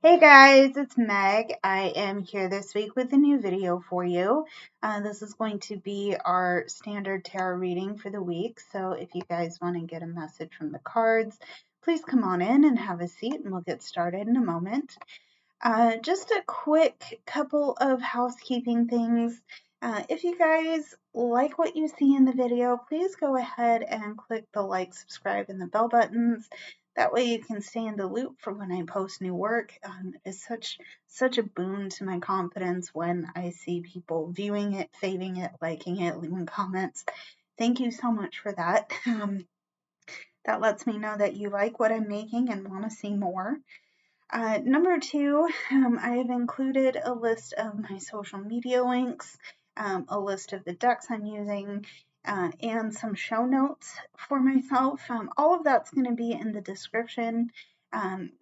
Hey guys, it's Meg. I am here this week with a new video for you. This is going to be our standard tarot reading for the week. So if you guys want to get a message from the cards, please come on in and have a seat and we'll get started in a moment. Just a quick couple of housekeeping things. If you guys like what you see in the video, please go ahead and click the like, subscribe, and the bell buttons. That way you can stay in the loop for when I post new work. It's such a boon to my confidence when I see people viewing it, saving it, liking it, leaving comments. Thank you so much for that. That lets me know that you like what I'm making and want to see more. Number two, I have included a list of my social media links, a list of the decks I'm using, and some show notes for myself. All of that's going to be in the description.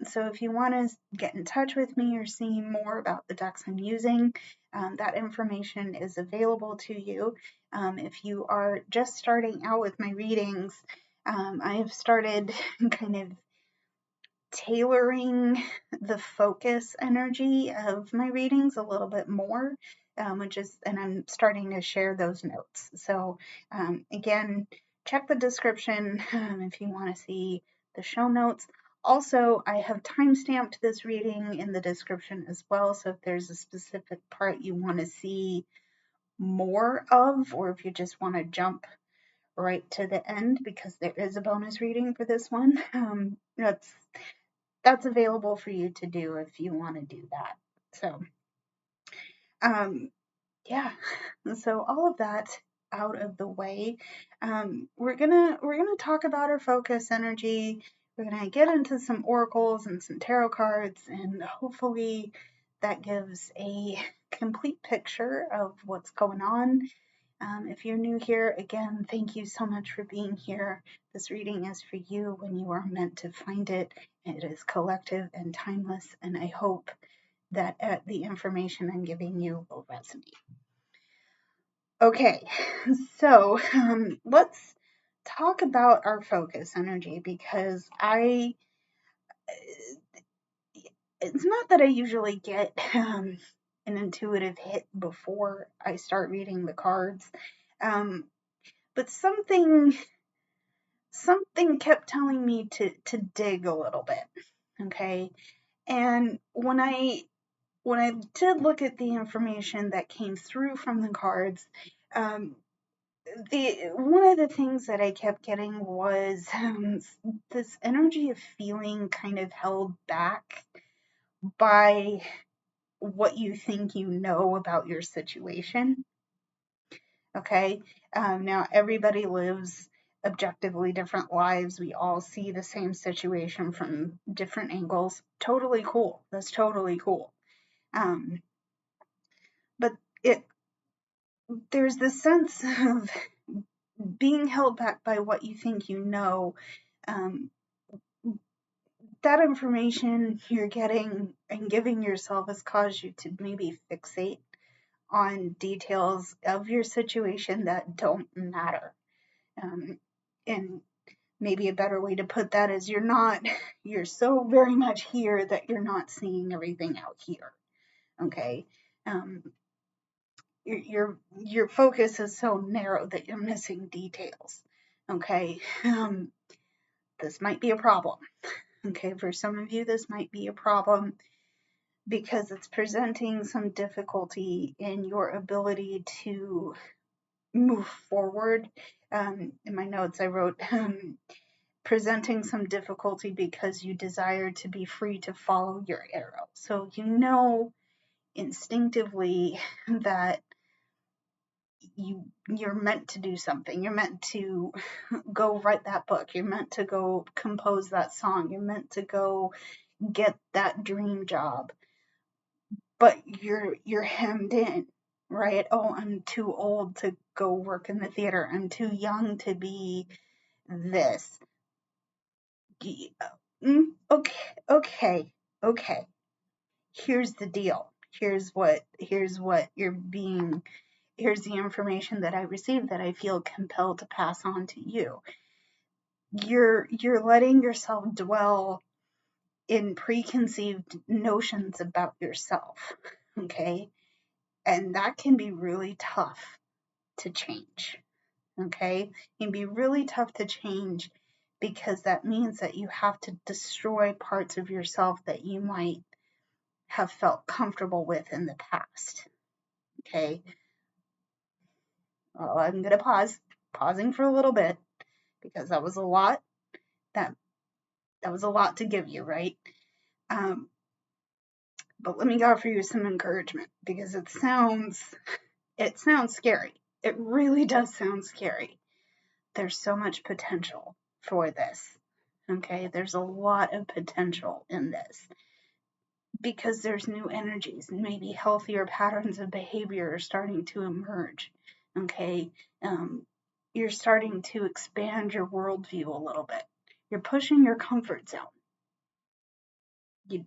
So if you want to get in touch with me or see more about the decks I'm using, that information is available to you. If you are just starting out with my readings, I have started kind of tailoring the focus energy of my readings a little bit more, and I'm starting to share those notes. So again, check the description if you want to see the show notes. Also, I have timestamped this reading in the description as well, so if there's a specific part you want to see more of, or if you just want to jump right to the end because there is a bonus reading for this one, that's available for you to do if you want to do that. So, yeah. So all of that out of the way, we're gonna talk about our focus energy. We're gonna get into some oracles and some tarot cards, and hopefully that gives a complete picture of what's going on. If you're new here, again, thank you so much for being here. This reading is for you when you are meant to find it. It is collective and timeless, and I hope that the information I'm giving you will resonate. Okay, so let's talk about our focus energy because it's not that I usually get an intuitive hit before I start reading the cards, but something kept telling me to dig a little bit. Okay, and when I did look at the information that came through from the cards, one of the things that I kept getting was this energy of feeling kind of held back by what you think you know about your situation. Okay, now everybody lives objectively different lives. We all see the same situation from different angles. Totally cool. That's totally cool. But there's this sense of being held back by what you think you know. That information you're getting and giving yourself has caused you to maybe fixate on details of your situation that don't matter. And maybe a better way to put that is you're so very much here that you're not seeing everything out here. Okay. Your focus is so narrow that you're missing details. Okay. This might be a problem. Okay. For some of you, this might be a problem because it's presenting some difficulty in your ability to move forward. In my notes, I wrote presenting some difficulty because you desire to be free to follow your arrow. So you know instinctively that you're meant to do something. You're meant to go write that book. You're meant to go compose that song. You're meant to go get that dream job. But you're hemmed in, right? Oh, I'm too old to go work in the theater. I'm too young to be this. Okay. Here's the deal. Here's the information that I received that I feel compelled to pass on to you. You're letting yourself dwell in preconceived notions about yourself, okay? And that can be really tough to change, okay? It can be really tough to change because that means that you have to destroy parts of yourself that you might have felt comfortable with in the past, okay? Well, I'm going to pausing for a little bit because that was a lot. That was a lot to give you, right? But let me offer you some encouragement because it sounds scary. It really does sound scary. There's so much potential for this. Okay, there's a lot of potential in this because there's new energies, maybe healthier patterns of behavior are starting to emerge. Okay, you're starting to expand your worldview a little bit. You're pushing your comfort zone.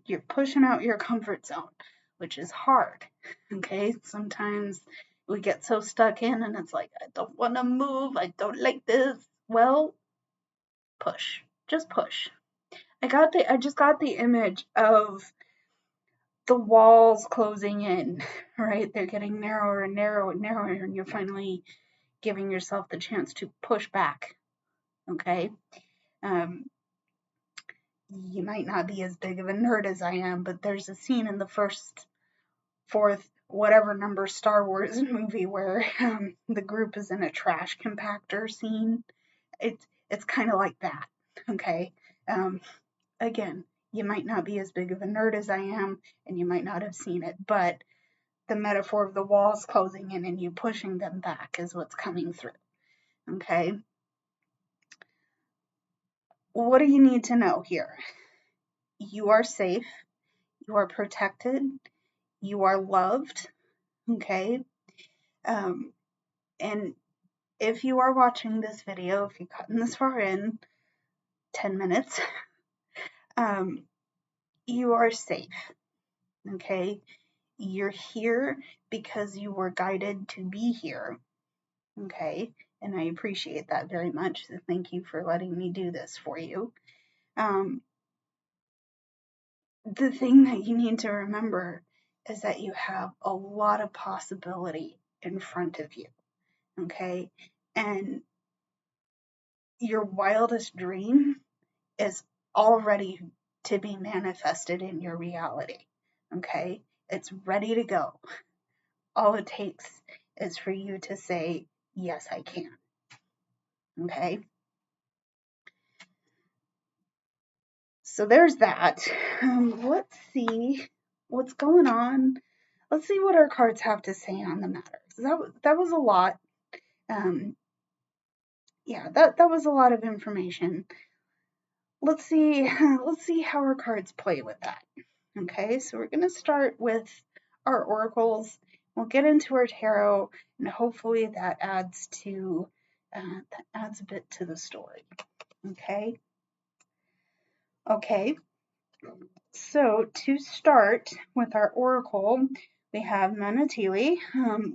You're pushing out your comfort zone, which is hard. Okay, sometimes we get so stuck in and it's like, I don't want to move, I don't like this. Well, push, just push. I just got the image of the walls closing in, right? They're getting narrower and narrower and narrower, and you're finally giving yourself the chance to push back. Okay, you might not be as big of a nerd as I am, but there's a scene in the fourth, whatever number Star Wars movie where the group is in a trash compactor scene. It's kind of like that. Okay. Again, you might not be as big of a nerd as I am, and you might not have seen it, but the metaphor of the walls closing in and you pushing them back is what's coming through. Okay. What do you need to know here? You are safe. You are protected. You are loved. Okay. And if you are watching this video, if you've gotten this far in, 10 minutes, you are safe. Okay. You're here because you were guided to be here. Okay. And I appreciate that very much. So thank you for letting me do this for you. The thing that you need to remember is that you have a lot of possibility in front of you. Okay. And your wildest dream is already to be manifested in your reality. Okay. It's ready to go. All it takes is for you to say, yes, I can. Okay. So there's that. Let's see what's going on. Let's see what our cards have to say on the matter. That was a lot. Yeah, that was a lot of information. Let's see how our cards play with that. Okay, so we're going to start with our oracles. We'll get into our tarot, and hopefully that adds a bit to the story. Okay. So to start with our oracle, we have Manatili,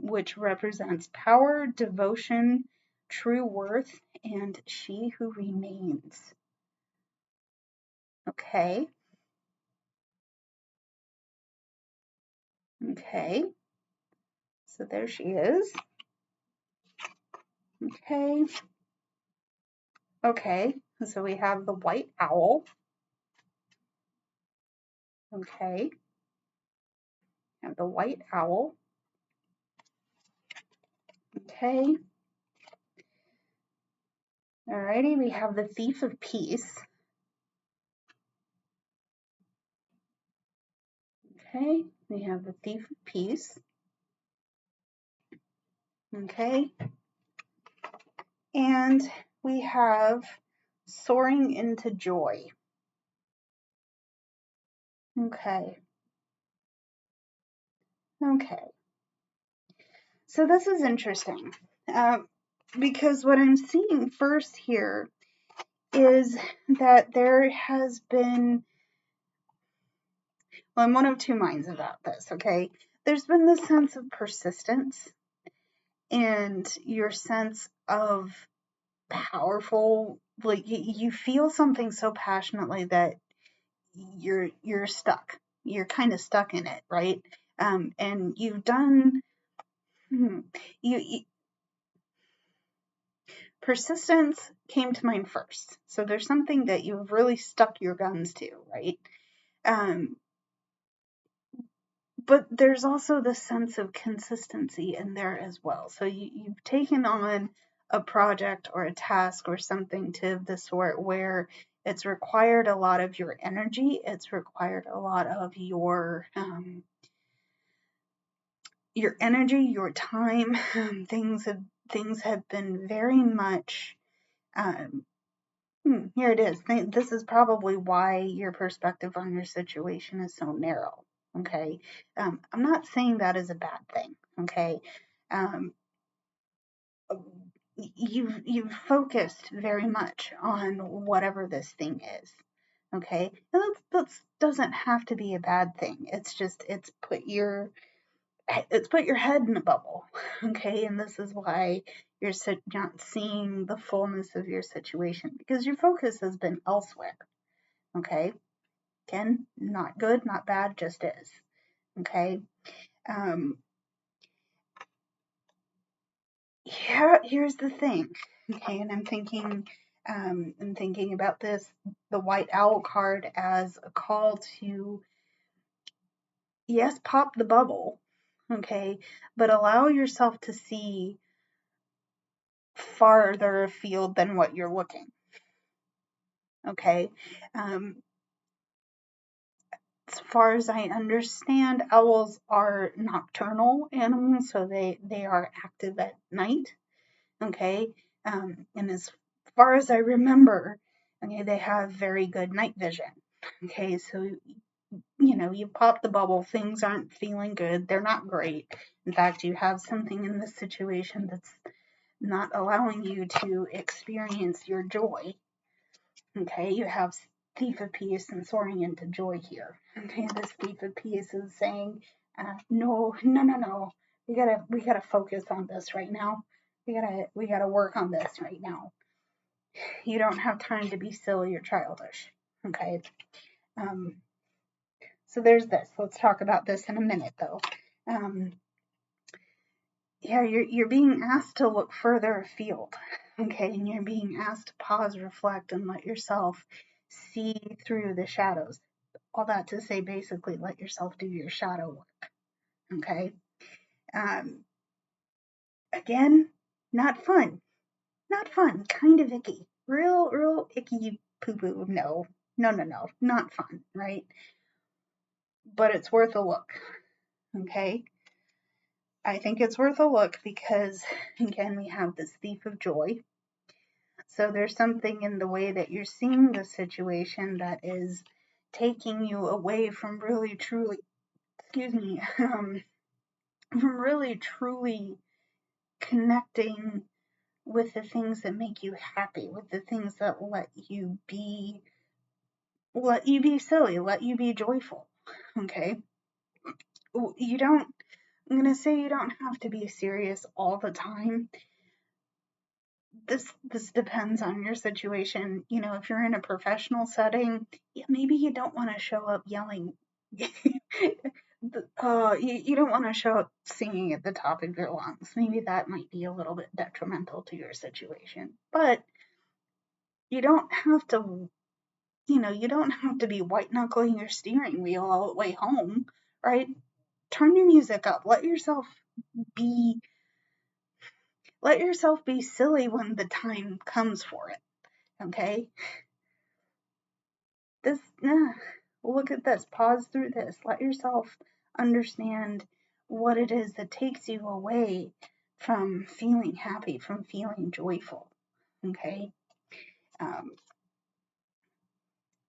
which represents power, devotion, true worth, and she who remains. Okay. So there she is. Okay. So we have the white owl. Okay. And the white owl. Okay. Alrighty, we have the thief of peace. Okay, we have the thief of peace. Okay. And we have soaring into joy. Okay. So this is interesting because what I'm seeing first here is that there has been, well, I'm one of two minds about this, okay? There's been this sense of persistence and your sense of powerful, like you feel something so passionately that you're stuck. You're kind of stuck in it, right? And you've done you persistence came to mind first. So there's something that you've really stuck your guns to, right? But there's also the sense of consistency in there as well. So you've taken on a project or a task or something to the sort where it's required a lot of your energy. It's required a lot of your energy, your time. Things have been very much. Here it is. This is probably why your perspective on your situation is so narrow. Okay. I'm not saying that is a bad thing. Okay. You've focused very much on whatever this thing is. Okay. That doesn't have to be a bad thing. It's just, it's put your head in a bubble. Okay. And this is why you're not seeing the fullness of your situation, because your focus has been elsewhere. Okay. Again, not good, not bad, just is. Okay. Here's the thing. Okay. And I'm thinking about this, the white owl card, as a call to, yes, pop the bubble. Okay. But allow yourself to see farther afield than what you're looking. Okay. As far as I understand, owls are nocturnal animals, so they are active at night. Okay. And as far as I remember, okay, they have very good night vision. Okay. So, you pop the bubble, things aren't feeling good. They're not great. In fact, you have something in this situation that's not allowing you to experience your joy. Okay, you have Thief of Peace and soaring into joy here. Okay, this Thief of Peace is saying, no. We gotta focus on this right now. We gotta work on this right now. You don't have time to be silly or childish. Okay. So there's this. Let's talk about this in a minute, though. You're being asked to look further afield. Okay, and you're being asked to pause, reflect, and let yourself see through the shadows. All that to say, basically, let yourself do your shadow work. Okay. Again, not fun. Not fun. Kind of icky. Real icky poo-poo. No, not fun, right? But it's worth a look. Okay. I think it's worth a look because, again, we have this Thief of Joy. So there's something in the way that you're seeing the situation that is taking you away from really truly, from really truly connecting with the things that make you happy, with the things that let you be silly, let you be joyful. Okay. I'm going to say you don't have to be serious all the time. This depends on your situation. If you're in a professional setting, maybe you don't want to show up yelling. You don't want to show up singing at the top of your lungs. Maybe that might be a little bit detrimental to your situation. But you don't have to, be white knuckling your steering wheel all the way home, right? Turn your music up. Let yourself be silly when the time comes for it. Okay? Look at this. Pause through this. Let yourself understand what it is that takes you away from feeling happy, from feeling joyful. Okay?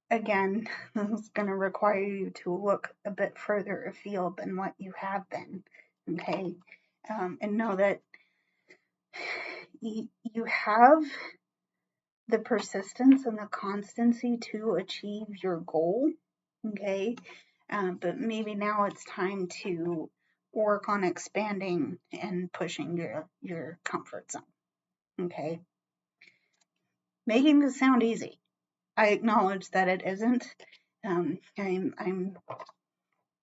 Again, this is going to require you to look a bit further afield than what you have been. Okay? And know that you have the persistence and the constancy to achieve your goal. Okay? But maybe now it's time to work on expanding and pushing your comfort zone. Okay? Making this sound easy. I acknowledge that it isn't. I'm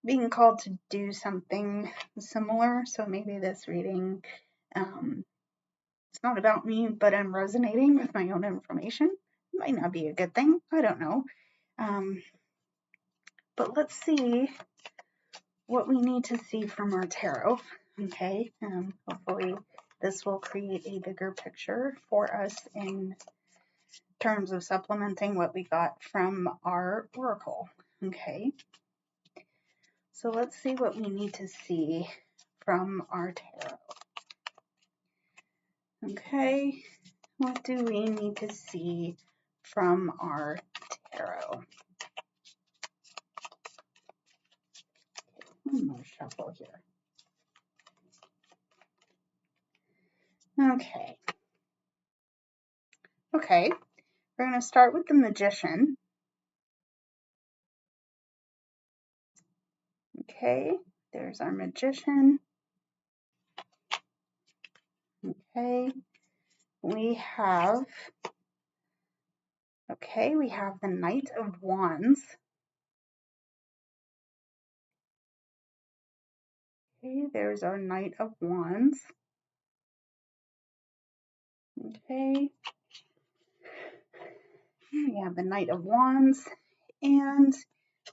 being called to do something similar, so maybe this reading, it's not about me, but I'm resonating with my own information. It might not be a good thing. I don't know. But let's see what we need to see from our tarot. Okay. Hopefully this will create a bigger picture for us in terms of supplementing what we got from our oracle. Okay. So let's see what we need to see from our tarot. Okay. What do we need to see from our tarot? One more shuffle here. Okay. Okay. We're going to start with the Magician. Okay. There's our Magician. Okay. We have the Knight of Wands. Okay, there's our Knight of Wands. Okay. We have the Knight of Wands, and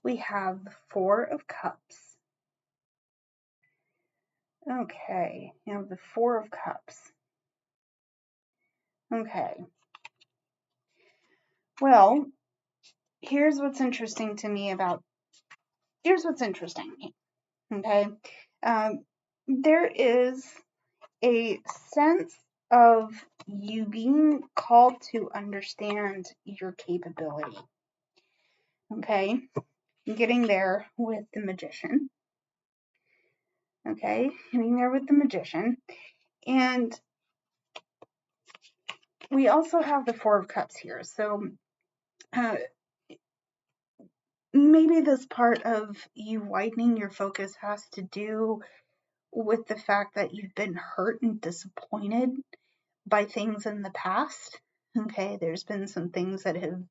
we have the Four of Cups. Okay, we have the Four of Cups. Okay. Well, here's what's interesting. Okay. There is a sense of you being called to understand your capability. Okay. Getting there with the Magician. Okay. Getting there with the Magician. And we also have the Four of Cups here. So maybe this part of you widening your focus has to do with the fact that you've been hurt and disappointed by things in the past. Okay, there's been some things that have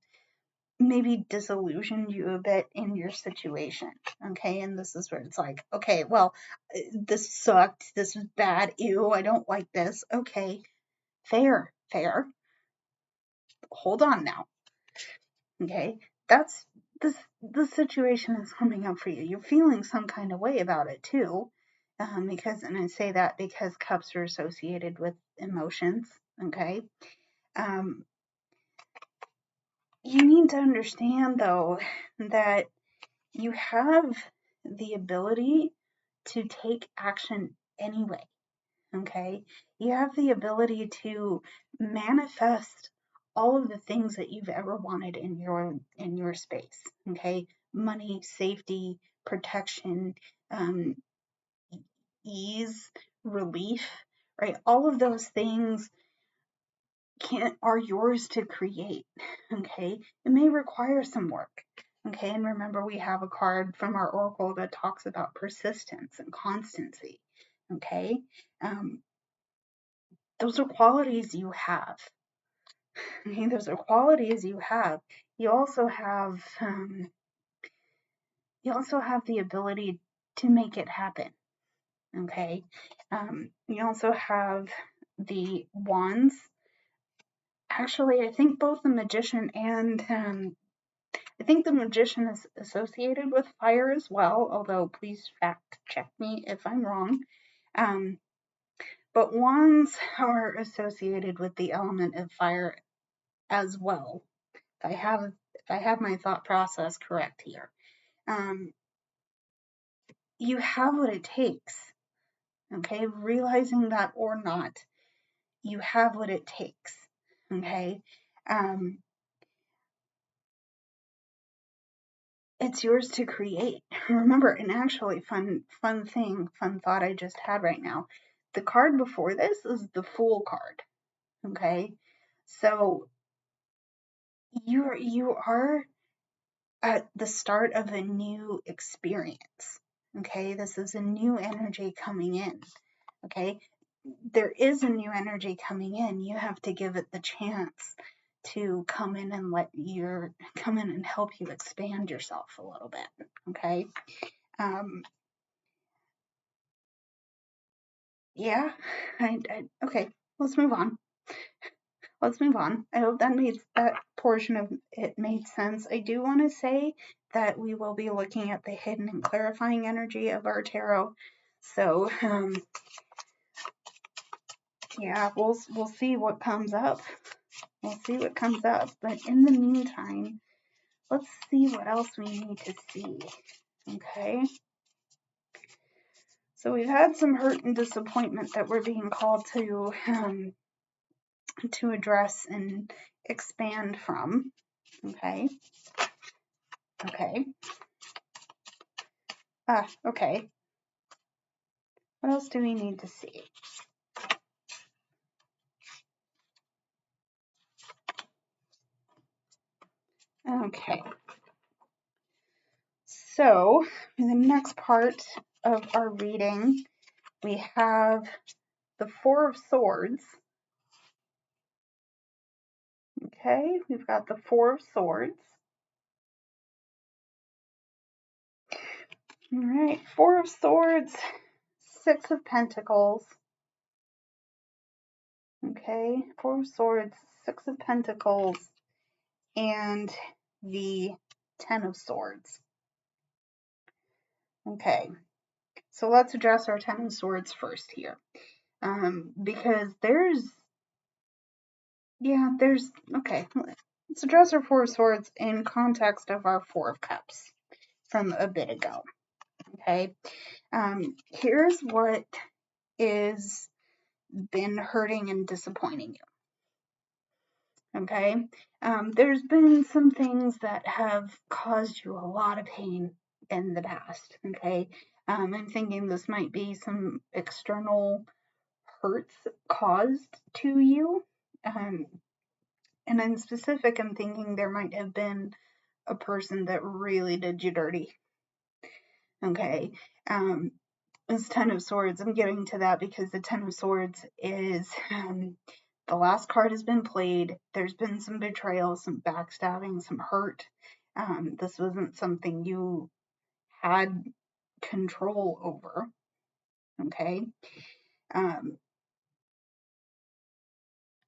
maybe disillusioned you a bit in your situation. Okay, and this is where it's like, okay, well, this sucked, this was bad, ew, I don't like this. Okay, fair. Hold on now. Okay, that's the situation is coming up for you. You're feeling some kind of way about it too. Because, and I say that because cups are associated with emotions. Okay. You need to understand, though, that you have the ability to take action anyway. Okay. You have the ability to manifest all of the things that you've ever wanted in your space. Okay. Money, safety, protection, ease, relief, right? All of those things are yours to create. Okay. It may require some work. Okay. And remember, we have a card from our oracle that talks about persistence and constancy. Okay. Those are qualities you have. Okay. Those are qualities you have. You also have the ability to make it happen. Okay. You also have the wands. Actually, I think both the Magician and I think the Magician is associated with fire as well, although please fact check me if I'm wrong. But wands are associated with the element of fire as well. If I have my thought process correct here. You have what it takes. Okay, realizing that or not, you have what it takes. Okay. It's yours to create. Remember, and actually fun thought I just had right now. The card before this is the Fool card. Okay. So you are at the start of a new experience. Okay. This is a new energy coming in. Okay. There is a new energy coming in. You have to give it the chance to come in and help you expand yourself a little bit. Okay. Yeah. Okay. Let's move on. I hope that portion of it made sense. I do want to say that we will be looking at the hidden and clarifying energy of our tarot. So, yeah, we'll see what comes up. We'll see what comes up. But in the meantime, let's see what else we need to see. Okay. So we've had some hurt and disappointment that we're being called to address and expand from. Okay. Okay. Okay. What else do we need to see? Okay. So, in the next part of our reading, we have the Four of Swords. Okay, we've got the Four of Swords. All right, Four of Swords, Six of Pentacles. Okay, Four of Swords, Six of Pentacles, and the Ten of Swords. Okay, so let's address our Ten of Swords first here. Because okay, let's address our Four of Swords in context of our Four of Cups from a bit ago. Okay, here's what is been hurting and disappointing you. Okay, there's been some things that have caused you a lot of pain in the past. Okay, I'm thinking this might be some external hurts caused to you. And in specific, I'm thinking there might have been a person that really did you dirty. Okay. This Ten of Swords, I'm getting to that because the Ten of Swords is the last card has been played. There's been some betrayal, some backstabbing, some hurt. This wasn't something you had control over. Okay.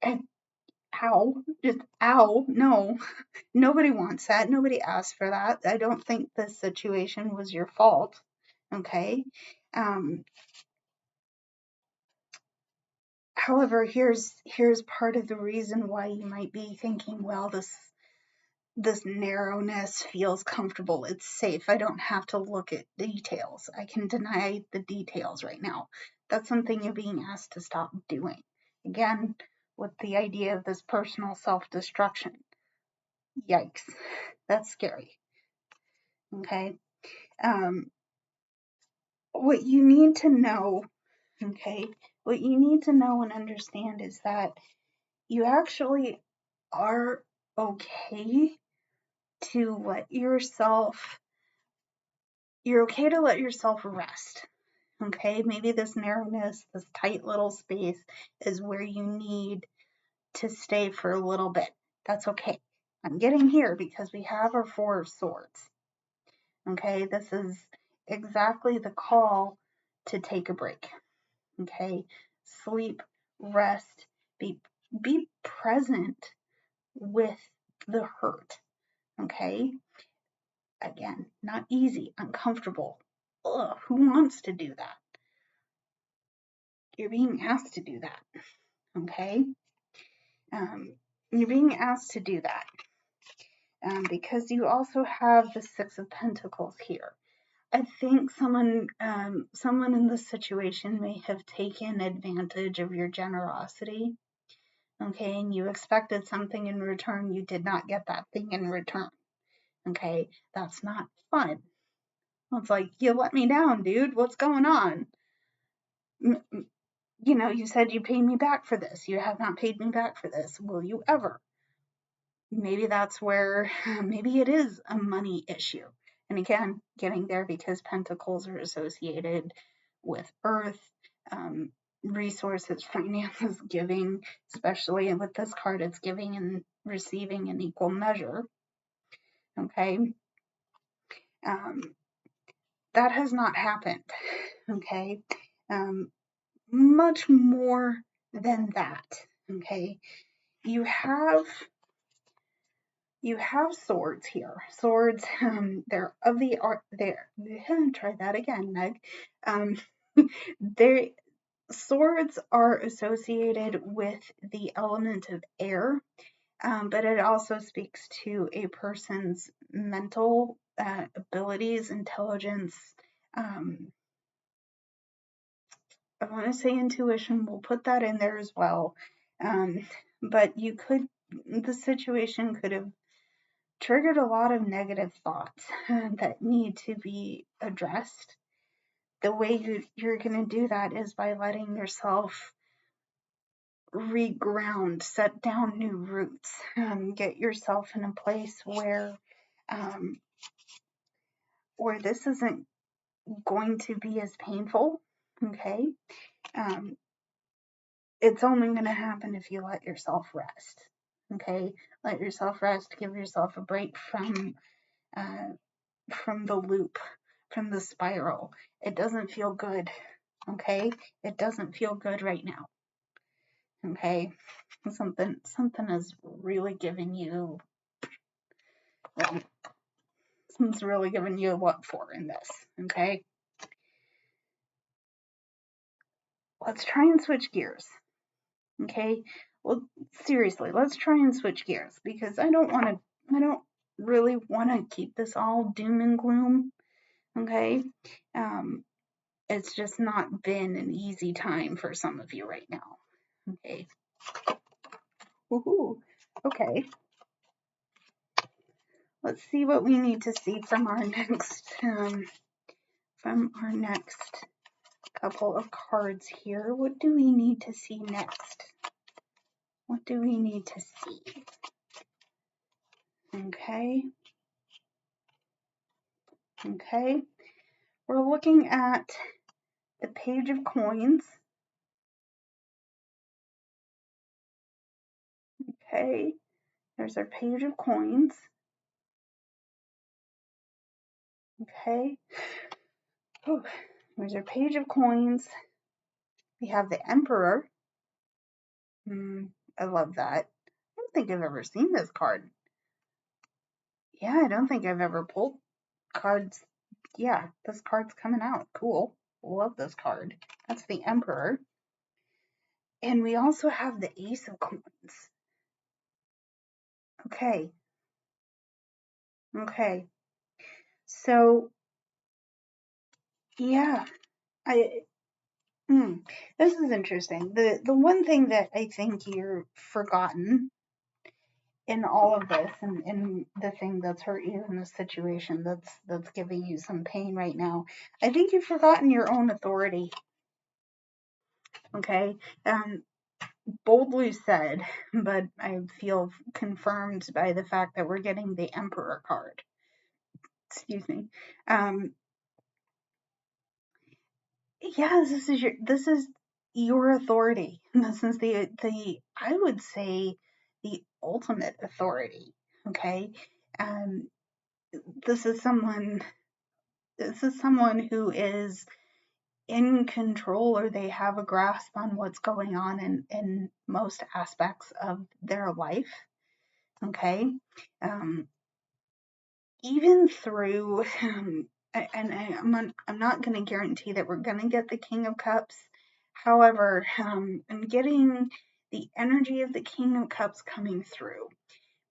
And ow, just ow, no. Nobody wants that. Nobody asked for that. I don't think this situation was your fault. Okay. However, here's part of the reason why you might be thinking, well, this narrowness feels comfortable. It's safe. I don't have to look at details. I can deny the details right now. That's something you're being asked to stop doing. Again, with the idea of this personal self-destruction. Yikes. That's scary. Okay. What you need to know, okay, what you need to know and understand is that you actually are okay to you're okay to let yourself rest. Okay, maybe this narrowness, this tight little space is where you need to stay for a little bit. That's okay. I'm getting here because we have our Four of Swords. Okay, this is exactly the call to take a break. Okay, sleep, rest, be present with the hurt. Okay, again, not easy, uncomfortable. Ugh, who wants to do that? You're being asked to do that. Okay, you're being asked to do that because you also have the Six of Pentacles here. I think someone in this situation may have taken advantage of your generosity. Okay, and you expected something in return. You did not get that thing in return. Okay, that's not fun. It's like, you let me down, dude. What's going on? You know, you said you paid me back for this. You have not paid me back for this. Will you ever? Maybe that's where, maybe it is a money issue. And again, getting there because pentacles are associated with earth. resources, finances, giving, especially with this card, it's giving and receiving in equal measure. Okay. That has not happened. Okay. Much more than that. Okay. You have swords here. Swords, they're of the art. There, try that again, Meg. Swords are associated with the element of air, but it also speaks to a person's mental abilities, intelligence. I want to say intuition. We'll put that in there as well. But the situation could have triggered a lot of negative thoughts that need to be addressed. The way you're going to do that is by letting yourself reground, set down new roots, get yourself in a place where this isn't going to be as painful. Okay. It's only going to happen if you let yourself rest. Okay. Let yourself rest, give yourself a break from the loop, from the spiral. It doesn't feel good. Okay. It doesn't feel good right now. Okay. Something is really giving you, something's really giving you a what for in this. Okay. Let's try and switch gears. Okay. Well, seriously, let's try and switch gears, because I don't really want to keep this all doom and gloom. Okay. It's just not been an easy time for some of you right now. Okay. Woohoo. Okay. Let's see what we need to see from our next couple of cards here. What do we need to see next? What do we need to see? Okay. Okay. We're looking at the Page of Coins. Okay. There's our Page of Coins. Okay. Oh, there's our Page of Coins. We have the Emperor. I love that. I don't think I've ever seen this card. Yeah, I don't think I've ever pulled cards. Yeah, this card's coming out. Cool. Love this card. That's the Emperor. And we also have the Ace of Coins. Okay. Okay. So, yeah, this is interesting. The one thing that I think you're forgotten in all of this, and the thing that's hurt you in this situation, that's giving you some pain right now, I think you've forgotten your own authority. Okay. Boldly said, but I feel confirmed by the fact that we're getting the Emperor card. Excuse me. Yeah, this is your authority. This is the I would say the ultimate authority. Okay. This is someone who is in control, or they have a grasp on what's going on in most aspects of their life. Okay. Even through, and I'm not going to guarantee that we're going to get the King of Cups. However, I'm getting the energy of the King of Cups coming through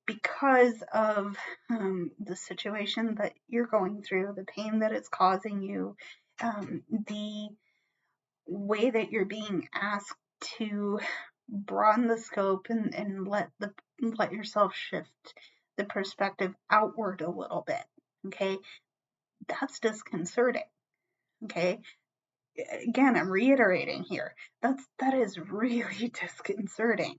because of the situation that you're going through, the pain that it's causing you, the way that you're being asked to broaden the scope and let yourself shift the perspective outward a little bit. Okay, that's disconcerting. Okay, again, I'm reiterating here, that is really disconcerting,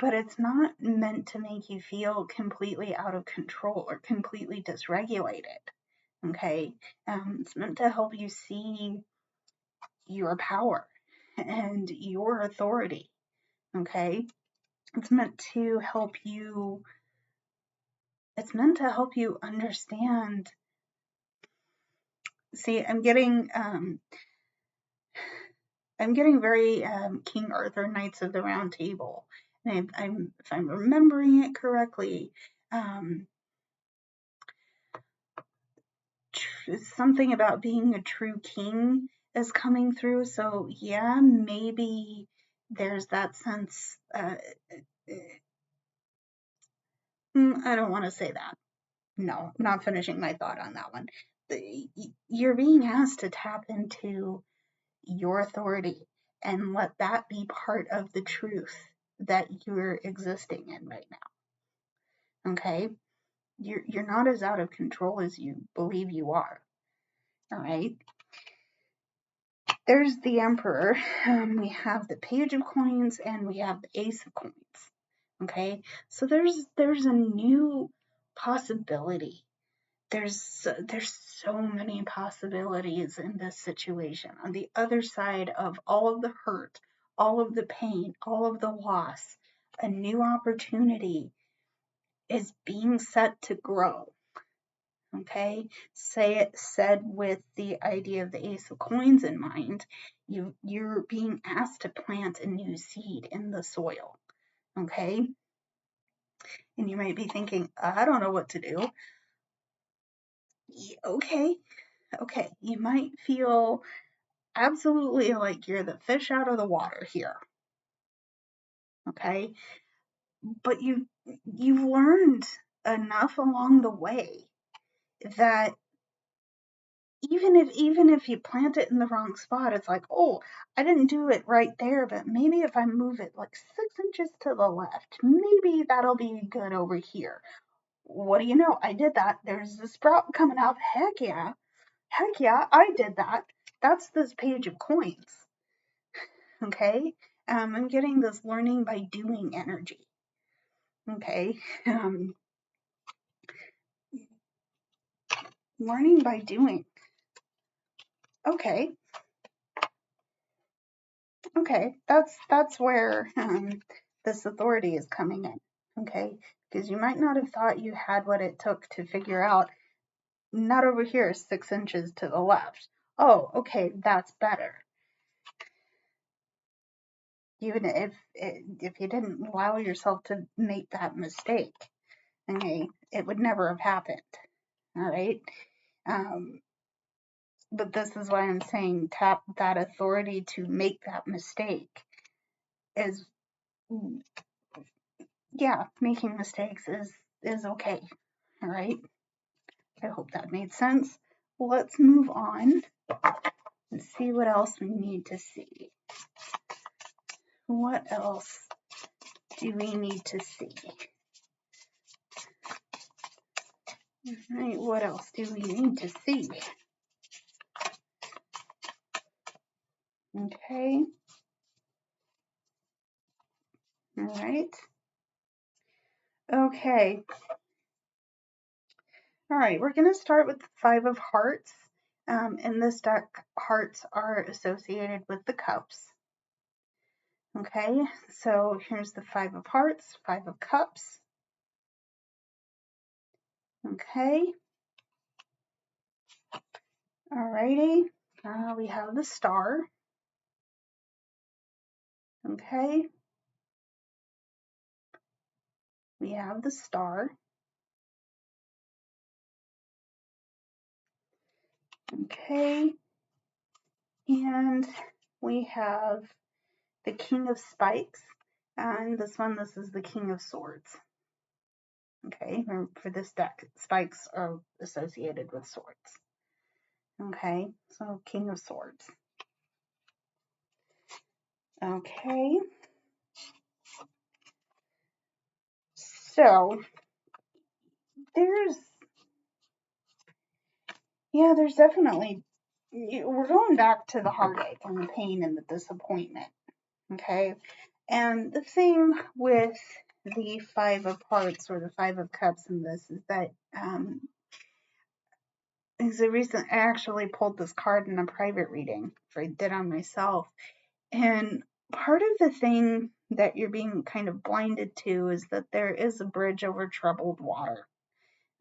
but it's not meant to make you feel completely out of control or completely dysregulated. Okay, it's meant to help you see your power. and your authority. Okay? It's meant to help you understand. See, I'm getting very King Arthur Knights of the Round Table. And if I'm remembering it correctly, something about being a true king is coming through. So yeah, maybe there's that sense. I don't want to say that. No, I'm not finishing my thought on that one. You're being asked to tap into your authority and let that be part of the truth that you're existing in right now. Okay? You're not as out of control as you believe you are. All right? There's the Emperor. We have the Page of Coins and we have the Ace of Coins. Okay? So there's a new possibility. There's so many possibilities in this situation. On the other side of all of the hurt, all of the pain, all of the loss, a new opportunity is being set to grow. Okay, said with the idea of the Ace of Coins in mind. You're being asked to plant a new seed in the soil. Okay, and you might be thinking, I don't know what to do. Okay, you might feel absolutely like you're the fish out of the water here. Okay, but you've learned enough along the way that even if you plant it in the wrong spot, it's like, oh, I didn't do it right there, but maybe if I move it like 6 inches to the left, maybe that'll be good over here. What do you know? I did that. There's a sprout coming out. Heck yeah, I did that. That's this Page of Coins. Okay, I'm getting this learning by doing energy. Okay, learning by doing. Okay, that's where this authority is coming in. Okay, because you might not have thought you had what it took to figure out, not over here, 6 inches to the left. Oh, okay, that's better. Even if you didn't allow yourself to make that mistake, okay, it would never have happened. All right. But this is why I'm saying tap that authority to make that mistake. Is, yeah, making mistakes is okay. All right. I hope that made sense. Let's move on and see what else we need to see. What else do we need to see? All right, what else do we need to see? Okay. All right. Okay. All right, we're going to start with the 5 of Hearts. In this deck, hearts are associated with the cups. Okay, so here's the 5 of Hearts, 5 of Cups. Okay. Alrighty. We have the Star. Okay. We have the Star. Okay. And we have the King of Spikes. And this is the King of Swords. Okay, for this deck, spikes are associated with swords. Okay, so King of Swords. Okay. So there's definitely, we're going back to the heartache and the pain and the disappointment. Okay. And the thing with the 5 of Hearts or the 5 of Cups in this is that I actually pulled this card in a private reading, I did on myself, And part of the thing that you're being kind of blinded to is that there is a bridge over troubled water.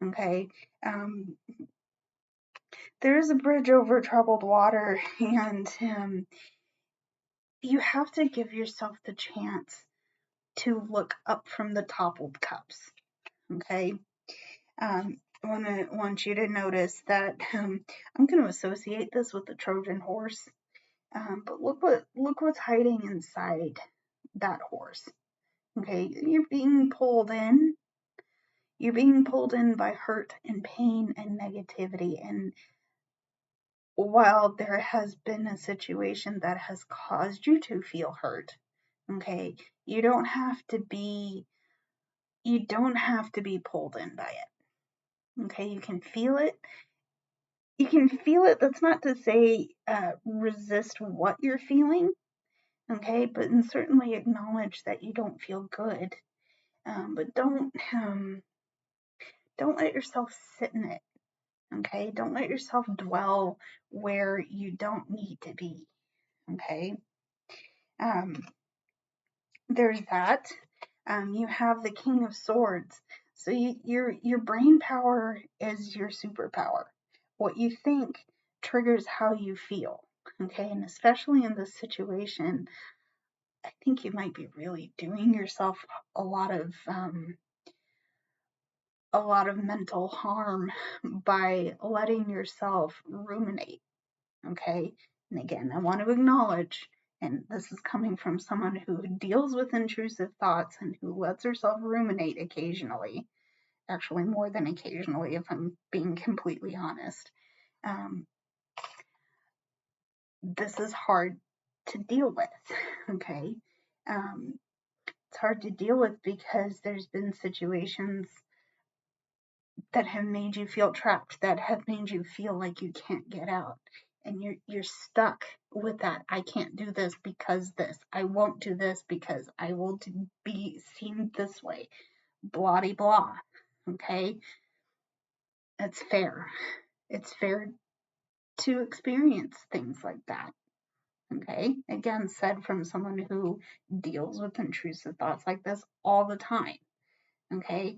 Okay. There is a bridge over troubled water, and you have to give yourself the chance to look up from the toppled cups. Okay. I want you to notice that I'm going to associate this with the Trojan horse. But look what's hiding inside that horse. Okay, you're being pulled in. You're being pulled in by hurt and pain and negativity. And while there has been a situation that has caused you to feel hurt, okay, you don't have to be pulled in by it. Okay, you can feel it. You can feel it. That's not to say resist what you're feeling, okay, but and certainly acknowledge that you don't feel good. But don't let yourself sit in it, okay? Don't let yourself dwell where you don't need to be, okay? There's that. You have the King of Swords. So your brain power is your superpower. What you think triggers how you feel, okay? And especially in this situation, I think you might be really doing yourself a lot of mental harm by letting yourself ruminate. Okay. And again, I want to acknowledge, and this is coming from someone who deals with intrusive thoughts and who lets herself ruminate occasionally, actually more than occasionally, if I'm being completely honest. This is hard to deal with. Okay. It's hard to deal with because there's been situations that have made you feel trapped, that have made you feel like you can't get out. And you're stuck with that. I can't do this because this. I won't do this because I will be seen this way. Blah de blah. Okay? It's fair. It's fair to experience things like that. Okay? Again, said from someone who deals with intrusive thoughts like this all the time. Okay?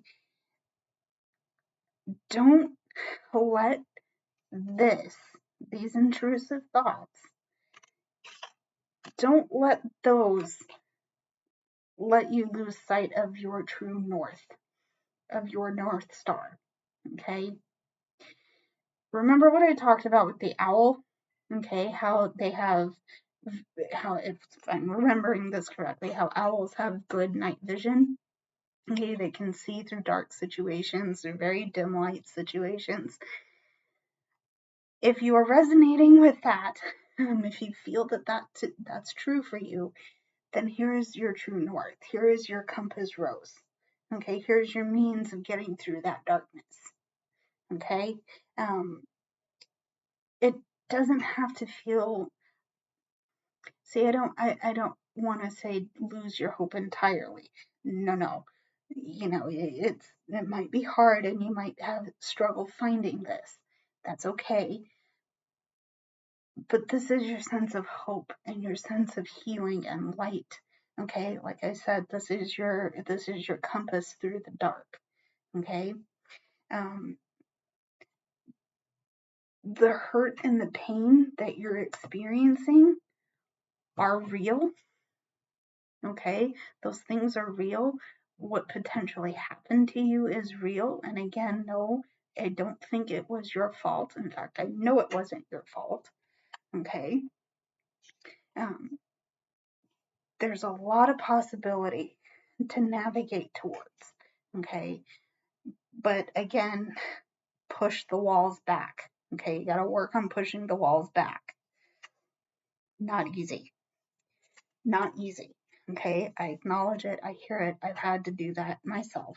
Don't let these intrusive thoughts, don't let those let you lose sight of your true north, of your North Star. Okay? Remember what I talked about with the owl? Okay, how if I'm remembering this correctly, how owls have good night vision. Okay, they can see through dark situations, through very dim light situations. If you are resonating with that, if you feel that that's true for you, then here is your true north. Here is your compass rose. Okay, here's your means of getting through that darkness. Okay, it doesn't have to feel. See, I don't want to say lose your hope entirely. No. You know, it might be hard, and you might have struggle finding this. That's okay. But this is your sense of hope and your sense of healing and light. Okay, like I said, this is your compass through the dark. Okay, the hurt and the pain that you're experiencing are real. Okay, those things are real. What potentially happened to you is real. And again, no, I don't think it was your fault. In fact, I know it wasn't your fault. Okay, there's a lot of possibility to navigate towards. Okay, but again, push the walls back. Okay, you got to work on pushing the walls back. Not easy. Not easy. Okay, I acknowledge it. I hear it. I've had to do that myself.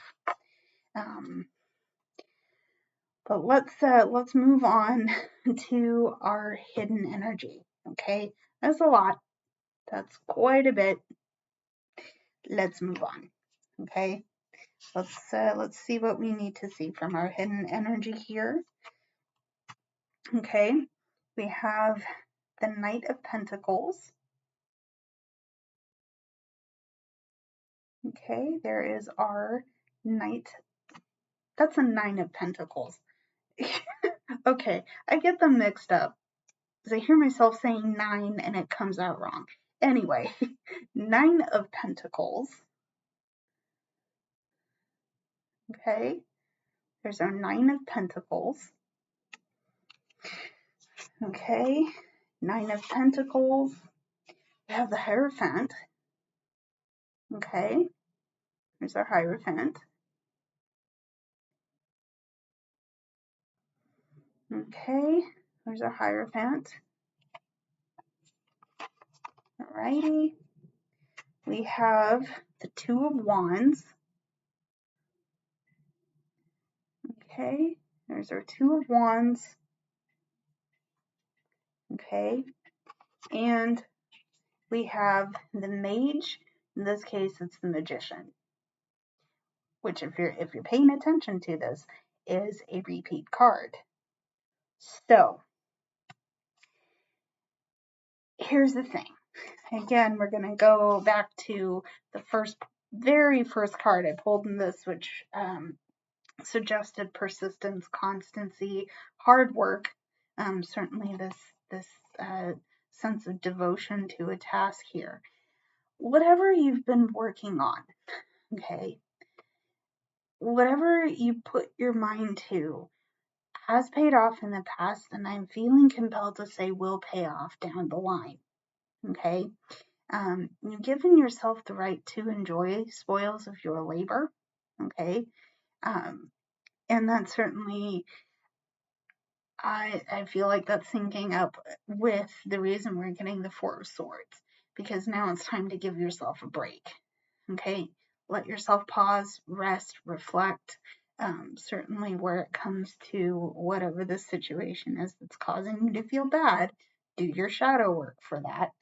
But let's move on to our hidden energy. Okay, that's a lot. That's quite a bit. Let's move on. Okay, let's see what we need to see from our hidden energy here. Okay, we have the Knight of Pentacles. Okay, there is our Knight. That's a 9 of Pentacles. Okay, I get them mixed up because I hear myself saying 9 and it comes out wrong. Anyway, 9 of Pentacles. Okay, there's our 9 of Pentacles. Okay, 9 of Pentacles. We have the Hierophant. Okay, there's our Hierophant. Okay, there's our Hierophant. Alrighty. We have the 2 of Wands. Okay, there's our 2 of Wands. Okay, and we have the Mage. In this case, it's the Magician, which if you're paying attention to this, is a repeat card. So here's the thing. Again, we're going to go back to the very first card I pulled in this, which suggested persistence, constancy, hard work. Certainly this sense of devotion to a task here. Whatever you've been working on, okay, whatever you put your mind to has paid off in the past, and I'm feeling compelled to say will pay off down the line, okay? You've given yourself the right to enjoy spoils of your labor, okay? And that's certainly, I feel like that's syncing up with the reason we're getting the 4 of Swords, because now it's time to give yourself a break, okay? Let yourself pause, rest, reflect. Certainly where it comes to whatever the situation is that's causing you to feel bad, do your shadow work for that.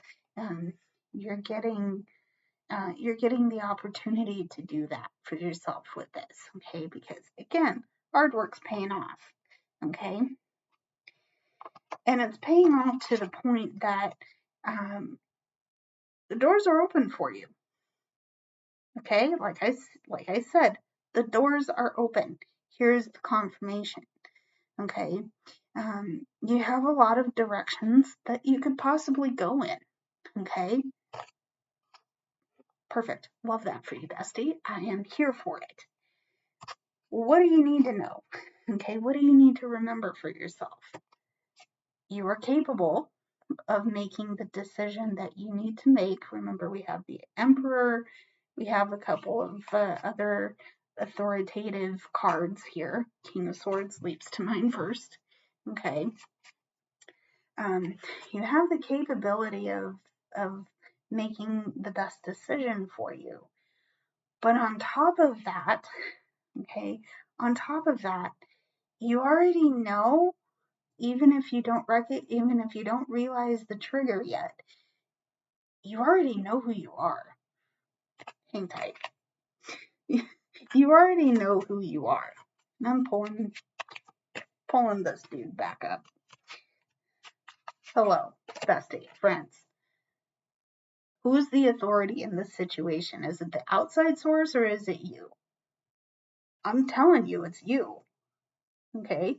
You're getting the opportunity to do that for yourself with this, okay? Because again, hard work's paying off, okay? And it's paying off to the point that the doors are open for you, okay? Like I said, the doors are open. Here's the confirmation, okay? You have a lot of directions that you could possibly go in, okay? Perfect. Love that for you, bestie. I am here for it. What do you need to know? Okay, what do you need to remember for yourself? You are capable of making the decision that you need to make. Remember, we have the Emperor, we have a couple of other authoritative cards here. King of Swords leaps to mind first. Okay. You have the capability of making the best decision for you. But on top of that, okay, you already know, even if you don't realize the trigger yet, you already know who you are. Hang tight. You already know who you are. And I'm pulling this dude back up. Hello, bestie, friends. Who's the authority in this situation? Is it the outside source or is it you? I'm telling you it's you. Okay?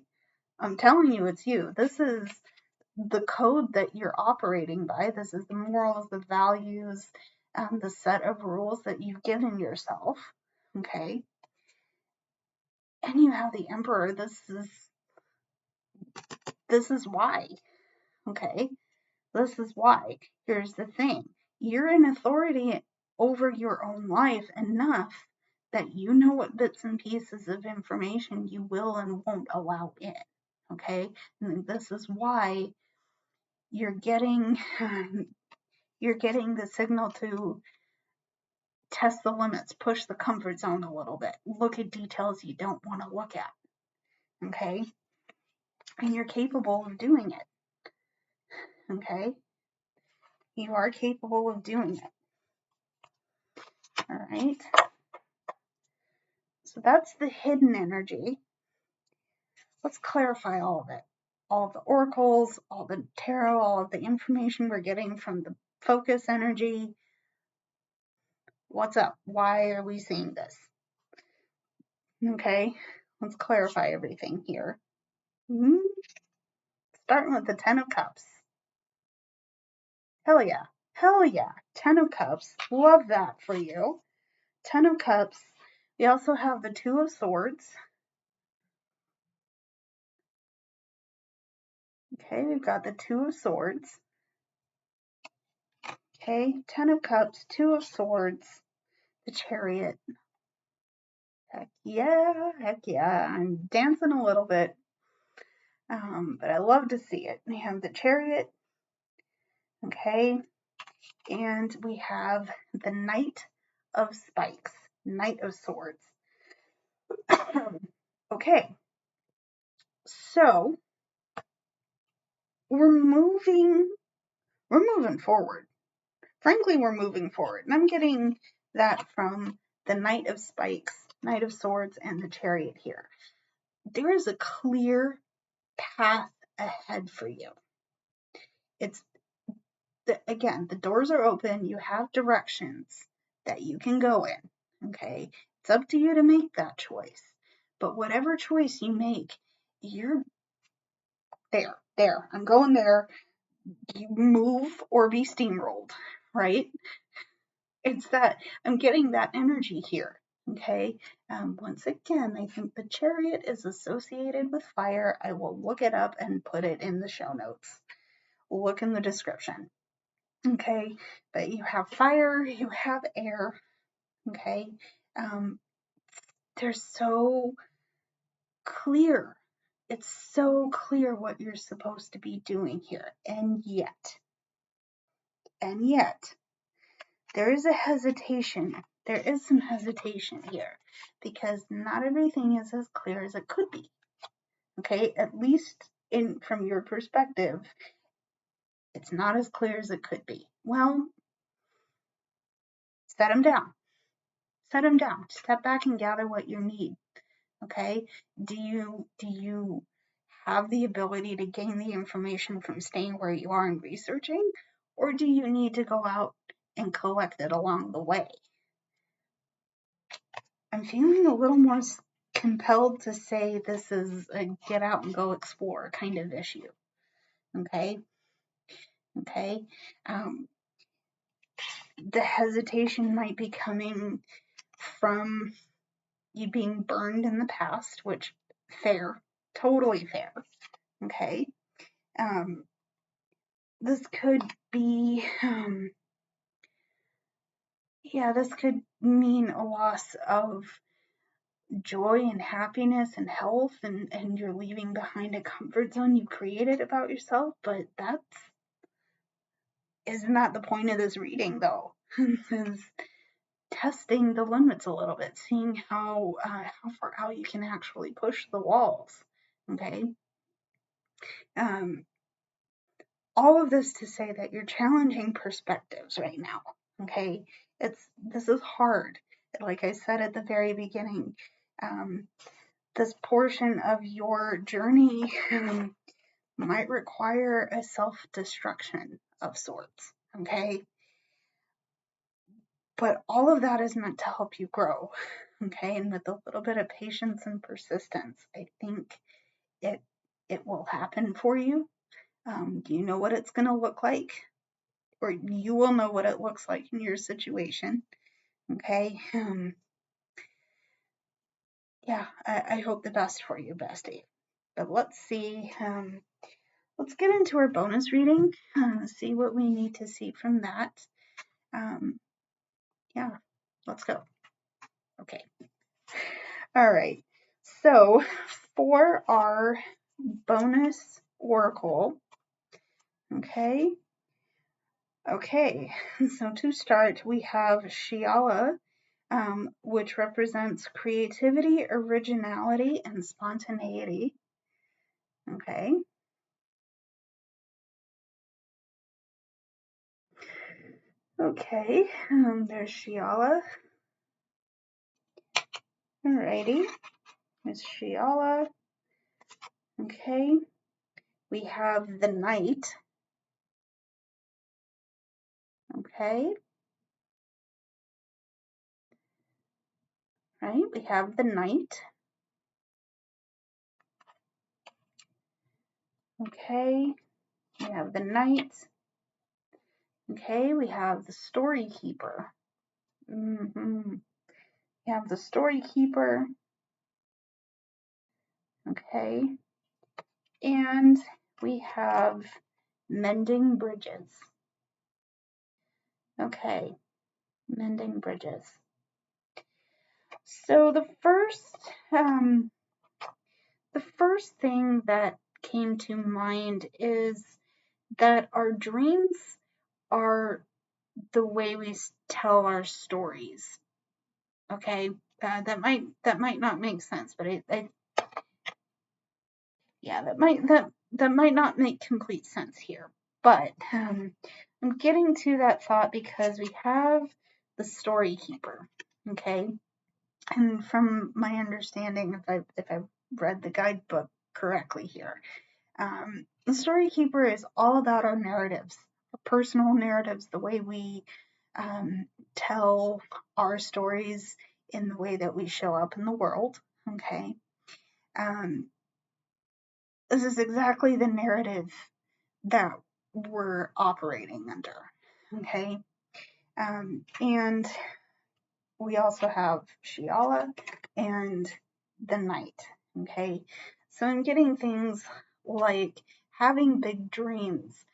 I'm telling you it's you. This is the code that you're operating by. This is the morals, the values, the set of rules that you've given yourself. Okay? And you have the Emperor. This is why. Okay? This is why. Here's the thing. You're in authority over your own life enough that you know what bits and pieces of information you will and won't allow in. Okay? And this is why you're getting the signal to test the limits, push the comfort zone a little bit, look at details you don't want to look at. Okay? And you're capable of doing it. Okay? You are capable of doing it. All right? So that's the hidden energy. Let's clarify all of it. All the oracles, all the tarot, all of the information we're getting from the focus energy. What's up? Why are we seeing this? Okay, let's clarify everything here. Starting with the Ten of Cups. Hell yeah. Hell yeah. Ten of Cups. Love that for you. Ten of Cups. We also have the Two of Swords. Okay, we've got the Two of Swords. Okay, Ten of Cups, Two of Swords, the Chariot. Heck yeah. I'm dancing a little bit, but I love to see it. We have the Chariot, okay, and we have the Knight of Spikes, Knight of Swords. Okay, so we're moving forward. Frankly, we're moving forward. And I'm getting that from the Knight of Spikes, Knight of Swords, and the Chariot here. There is a clear path ahead for you. It's, again, the doors are open. You have directions that you can go in, okay? It's up to you to make that choice. But whatever choice you make, you're there. I'm going there. You move or be steamrolled, right? It's that I'm getting that energy here. Okay. Once again, I think the Chariot is associated with fire. I will look it up and put it in the show notes. Look in the description. Okay. But you have fire, you have air. Okay. They're so clear. It's so clear what you're supposed to be doing here. And yet, there is a hesitation. There is some hesitation here because not everything is as clear as it could be. Okay, at least from your perspective, it's not as clear as it could be. Well, set them down. Set them down. Step back and gather what you need. Okay, do you have the ability to gain the information from staying where you are and researching, or do you need to go out and collect it along the way? I'm feeling a little more compelled to say this is a get out and go explore kind of issue. Okay. The hesitation might be coming from you being burned in the past, which fair, totally fair. Okay. This could be, this could mean a loss of joy and happiness and health, and you're leaving behind a comfort zone you created about yourself, but isn't that the point of this reading though? Is testing the limits a little bit, seeing how far out you can actually push the walls. Okay. All of this to say that you're challenging perspectives right now. Okay. This is hard. Like I said at the very beginning, this portion of your journey might require a self-destruction of sorts. Okay. But all of that is meant to help you grow. Okay. And with a little bit of patience and persistence, I think it will happen for you. Do you know what it's going to look like? Or you will know what it looks like in your situation. Okay. I hope the best for you, bestie. But let's see. Let's get into our bonus reading. See what we need to see from that. Let's go. Okay. All right. So for our bonus oracle, okay. So to start, we have Shiala, which represents creativity, originality, and spontaneity. Okay. There's Shiala. Alrighty, Miss Shiala. Okay. We have the Knight. Okay. right? We have the Knight. Okay, we have the Knight. Okay, we have the Story Keeper. We have the Story Keeper. Okay, and we have Mending Bridges. Okay, Mending Bridges. So the first thing that came to mind is that our dreams are the way we tell our stories. Okay, that might not make sense, but that might not make complete sense here. But I'm getting to that thought because we have the Story Keeper. Okay, and from my understanding, if I've read the guidebook correctly here, the Story Keeper is all about our narratives, our personal narratives, the way we tell our stories in the way that we show up in the world. Okay, this is exactly the narrative that we're operating under. Okay, and we also have Shiala and the Knight. Okay, so I'm getting things like having big dreams,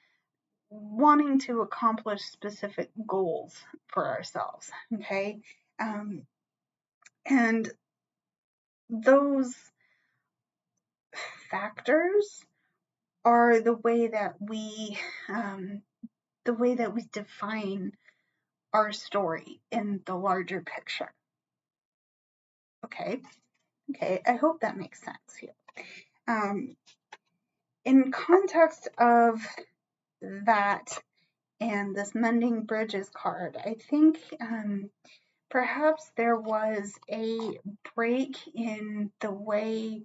wanting to accomplish specific goals for ourselves. Okay, and those factors are the way that we define our story in the larger picture. Okay, I hope that makes sense here. In context of that and this Mending Bridges card, I think perhaps there was a break in the way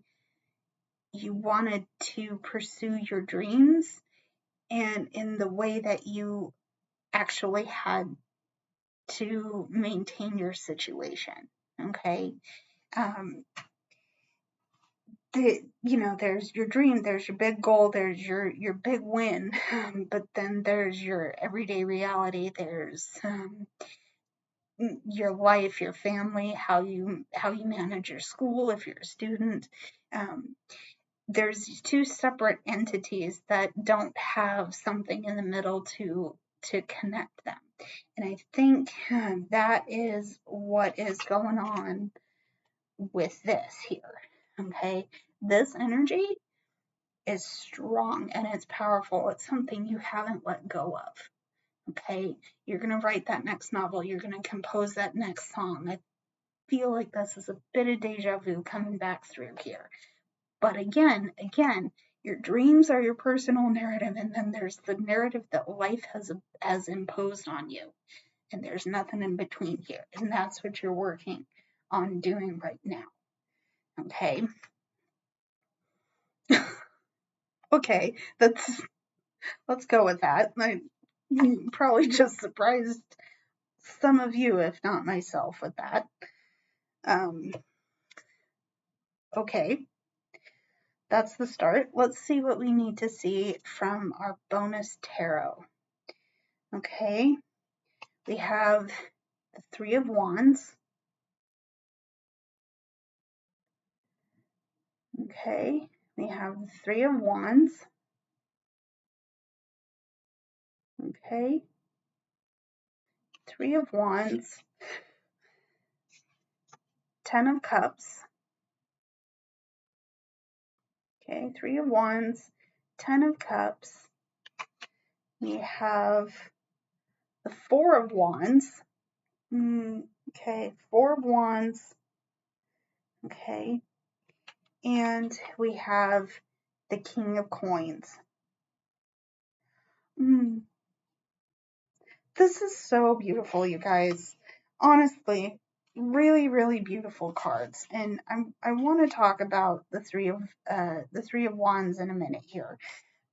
you wanted to pursue your dreams and in the way that you actually had to maintain your situation. Okay, there's your dream, there's your big goal, there's your big win, but then there's your everyday reality, there's your life, your family, how you manage your school if you're a student. There's these two separate entities that don't have something in the middle to connect them. And I think that is what is going on with this here. Okay, this energy is strong and it's powerful. It's something you haven't let go of. Okay, you're going to write that next novel, you're going to compose that next song. I feel like this is a bit of deja vu coming back through here. But again, your dreams are your personal narrative, and then there's the narrative that life has imposed on you, and there's nothing in between here, and that's what you're working on doing right now. Okay. Okay, let's go with that. I probably just surprised some of you, if not myself, with that. Okay, that's the start. Let's see what we need to see from our bonus tarot. Okay, we have the Three of Wands. Okay, we have the Three of Wands. Okay, Three of Wands, Ten of Cups. Okay, Three of Wands, Ten of Cups. We have the Four of Wands. Okay, Four of Wands. Okay, and we have the King of Coins. This is so beautiful, you guys. Honestly, really, really beautiful cards. And I want to talk about the Three of Wands in a minute here,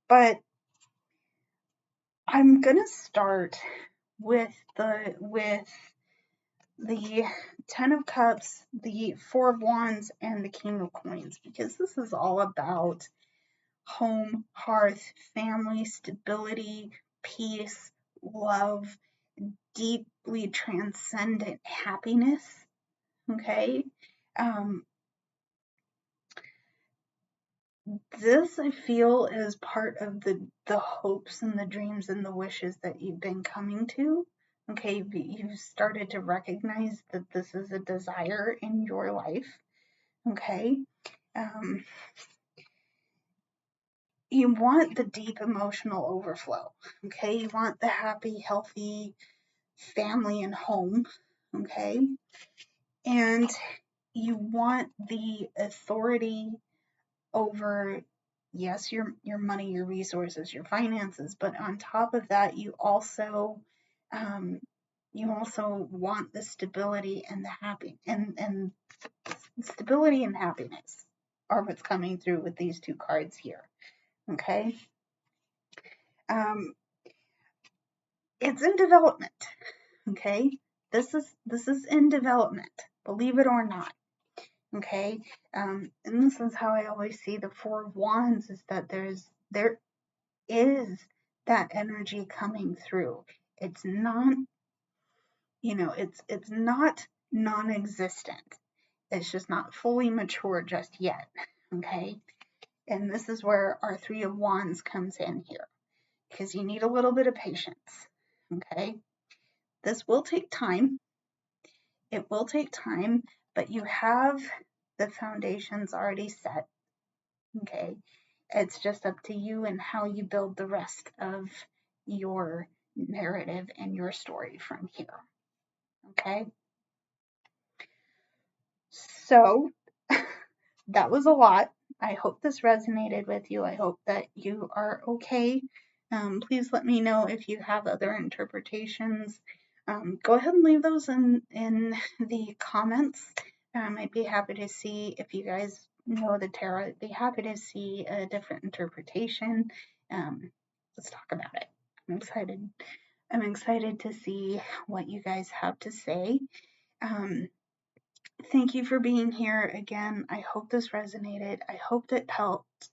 but I'm gonna start with the Ten of Cups, the Four of Wands, and the King of Coins, because this is all about home, hearth, family, stability, peace, love, deeply transcendent happiness. Okay. This, I feel, is part of the hopes and the dreams and the wishes that you've been coming to. Okay, you've started to recognize that this is a desire in your life. Okay. Um, you want the deep emotional overflow. Okay, you want the happy, healthy family and home. Okay, and you want the authority over, yes, your money, your resources, your finances, but on top of that, you also want the stability and the happy and stability and happiness are what's coming through with these two cards here. Okay. It's in development. Okay. This is in development, believe it or not. Okay. And this is how I always see the Four of Wands, is that there is that energy coming through. It's not, it's not non-existent. It's just not fully mature just yet. Okay. And this is where our Three of Wands comes in here, because you need a little bit of patience. Okay. This will take time. It will take time, but you have the foundations already set. Okay. It's just up to you and how you build the rest of your narrative and your story from here. Okay. So that was a lot. I hope this resonated with you. I hope that you are okay. Please let me know if you have other interpretations. Go ahead and leave those in the comments. I'd be happy to see, if you guys know the tarot, I'd be happy to see a different interpretation. Let's talk about it. I'm excited. I'm excited to see what you guys have to say. Thank you for being here again. I hope this resonated. I hope that helped,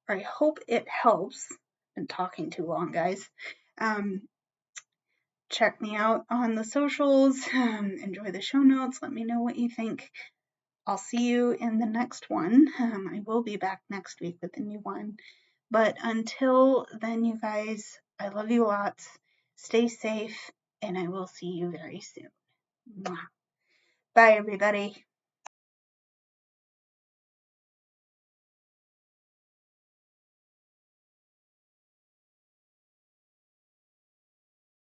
or I hope it helps. Been talking too long, guys. Check me out on the socials. Enjoy the show notes. Let me know what you think. I'll see you in the next one. I will be back next week with a new one. But until then, you guys, I love you lots. Stay safe, and I will see you very soon. Bye, everybody.